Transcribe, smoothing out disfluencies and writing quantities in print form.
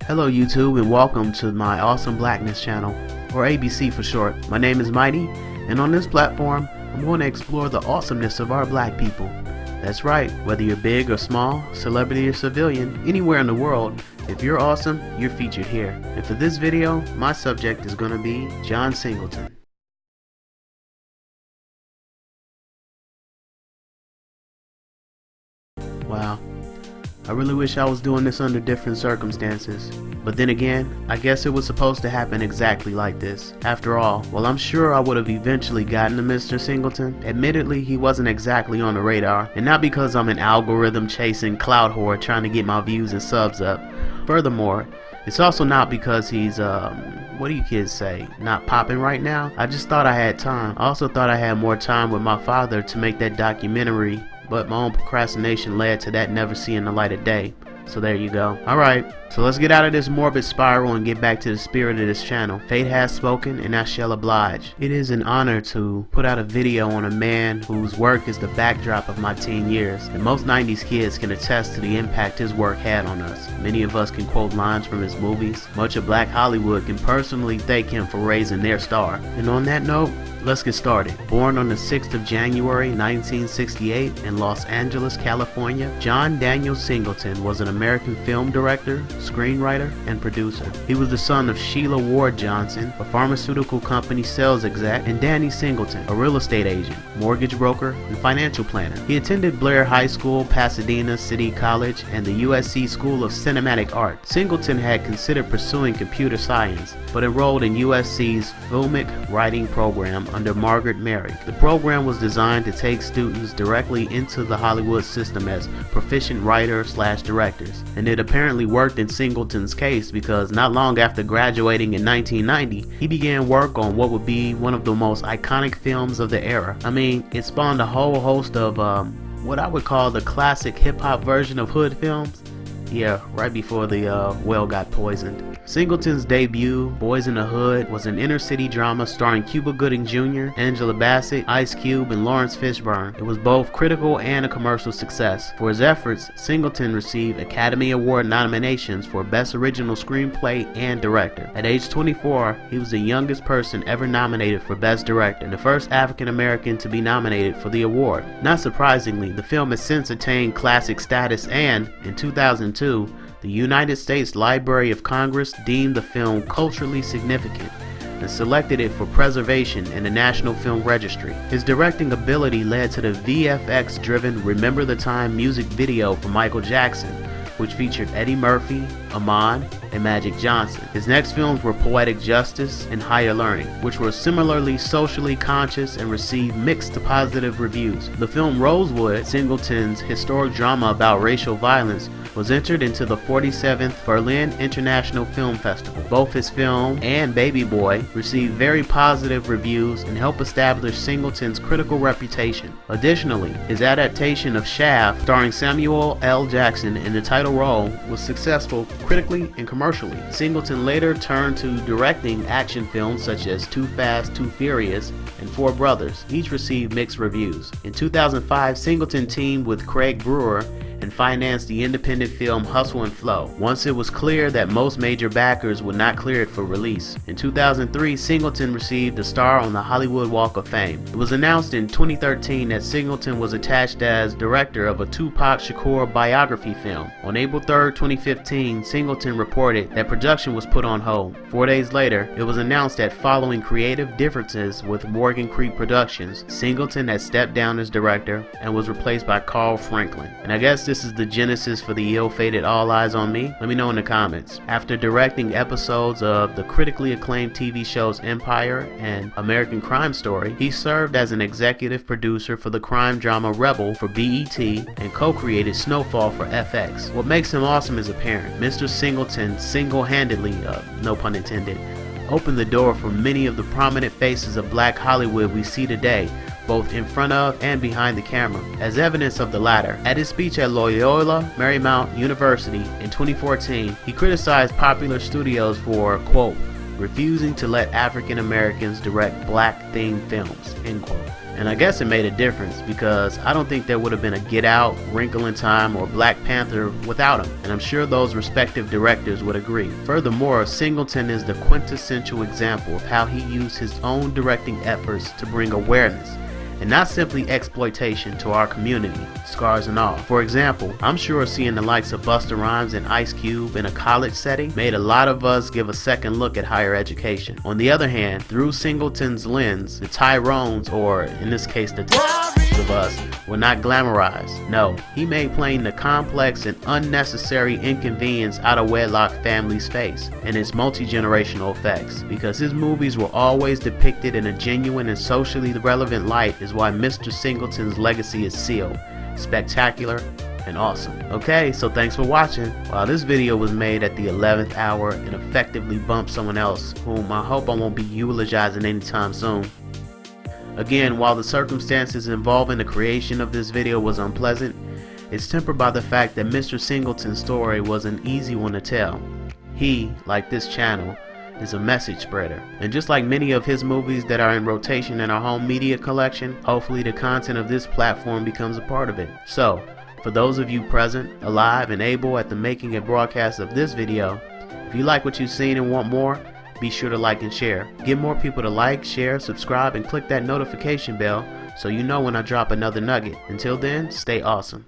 Hello YouTube and welcome to my awesome Blackness channel, or ABC for short. My name is Mighty, and on this platform I'm going to explore the awesomeness of our black people. That's right, whether you're big or small, celebrity or civilian, anywhere in the world, if you're awesome, you're featured here. And for this video, my subject is going to be John Singleton. Wow. I really wish I was doing this under different circumstances. But then again, I guess it was supposed to happen exactly like this. After all, while I'm sure I would have eventually gotten to Mr. Singleton, admittedly he wasn't exactly on the radar, and not because I'm an algorithm chasing clout whore trying to get my views and subs up. Furthermore, it's also not because he's, what do you kids say, not popping right now. I just thought I had time. I also thought I had more time with my father to make that documentary, but my own procrastination led to that never seeing the light of day. So there you go. Alright, so let's get out of this morbid spiral and get back to the spirit of this channel. Fate has spoken and I shall oblige. It is an honor to put out a video on a man whose work is the backdrop of my teen years, and most 90s kids can attest to the impact his work had on us. Many of us can quote lines from his movies. Much of Black Hollywood can personally thank him for raising their star. And on that note, let's get started. Born on the 6th of January 1968 in Los Angeles, California, John Daniel Singleton was an American film director, screenwriter, and producer. He was the son of Sheila Ward Johnson, a pharmaceutical company sales exec, and Danny Singleton, a real estate agent, mortgage broker, and financial planner. He attended Blair High School, Pasadena City College, and the USC School of Cinematic Art. Singleton had considered pursuing computer science, but enrolled in USC's filmic writing program under Margaret Mary. The program was designed to take students directly into the Hollywood system as proficient writers/directors, and it apparently worked in Singleton's case because not long after graduating in 1990, he began work on what would be one of the most iconic films of the era. I mean, it spawned a whole host of what I would call the classic hip-hop version of hood films. Yeah, right before the well got poisoned. Singleton's debut, Boyz in the Hood, was an inner-city drama starring Cuba Gooding Jr., Angela Bassett, Ice Cube, and Lawrence Fishburne. It was both critical and a commercial success. For his efforts, Singleton received Academy Award nominations for Best Original Screenplay and Director. At age 24, he was the youngest person ever nominated for Best Director, and the first African-American to be nominated for the award. Not surprisingly, the film has since attained classic status, and, in 2002, the United States Library of Congress deemed the film culturally significant and selected it for preservation in the National Film Registry. His directing ability led to the VFX-driven Remember the Time music video for Michael Jackson, which featured Eddie Murphy, Amon, and Magic Johnson. His next films were Poetic Justice and Higher Learning, which were similarly socially conscious and received mixed to positive reviews. The film Rosewood, Singleton's historic drama about racial violence, was entered into the 47th Berlin International Film Festival. Both his film and Baby Boy received very positive reviews and helped establish Singleton's critical reputation. Additionally, his adaptation of Shaft, starring Samuel L. Jackson in the title role, was successful critically and commercially. Singleton later turned to directing action films such as Too Fast, Too Furious, and Four Brothers. Each received mixed reviews. In 2005, Singleton teamed with Craig Brewer and financed the independent film Hustle and Flow, once it was clear that most major backers would not clear it for release. In 2003, Singleton received a star on the Hollywood Walk of Fame. It was announced in 2013 that Singleton was attached as director of a Tupac Shakur biography film. On April 3, 2015, Singleton reported that production was put on hold. 4 days later, it was announced that following creative differences with Morgan Creek Productions, Singleton had stepped down as director and was replaced by Carl Franklin. And I guess this is the genesis for the ill-fated All Eyes on Me? Let me know in the comments. After directing episodes of the critically acclaimed TV shows Empire and American Crime Story, he served as an executive producer for the crime drama Rebel for BET and co-created Snowfall for FX. What makes him awesome is apparent. Mr. Singleton single-handedly, no pun intended, opened the door for many of the prominent faces of Black Hollywood we see today, both in front of and behind the camera. As evidence of the latter, at his speech at Loyola Marymount University in 2014, he criticized popular studios for, quote, refusing to let African Americans direct black-themed films, end quote. And I guess it made a difference because I don't think there would have been a Get Out, Wrinkle in Time, or Black Panther without him, and I'm sure those respective directors would agree. Furthermore, Singleton is the quintessential example of how he used his own directing efforts to bring awareness and not simply exploitation to our community, scars and all. For example, I'm sure seeing the likes of Busta Rhymes and Ice Cube in a college setting made a lot of us give a second look at higher education. On the other hand, through Singleton's lens, the Tyrones, or in this case the of us, were not glamorized. No, he made plain the complex and unnecessary inconvenience out of wedlock families face and its multi-generational effects. Because his movies were always depicted in a genuine and socially relevant light is why Mr. Singleton's legacy is sealed, spectacular, and awesome. Okay, so thanks for watching. While this video was made at the 11th hour and effectively bumped someone else whom I hope I won't be eulogizing anytime soon. Again, while the circumstances involving the creation of this video was unpleasant, it's tempered by the fact that Mr. Singleton's story was an easy one to tell. He, like this channel, is a message spreader. And just like many of his movies that are in rotation in our home media collection, hopefully the content of this platform becomes a part of it. So, for those of you present, alive, and able at the making and broadcast of this video, if you like what you've seen and want more, be sure to like and share. Get more people to like, share, subscribe, and click that notification bell so you know when I drop another nugget. Until then, stay awesome.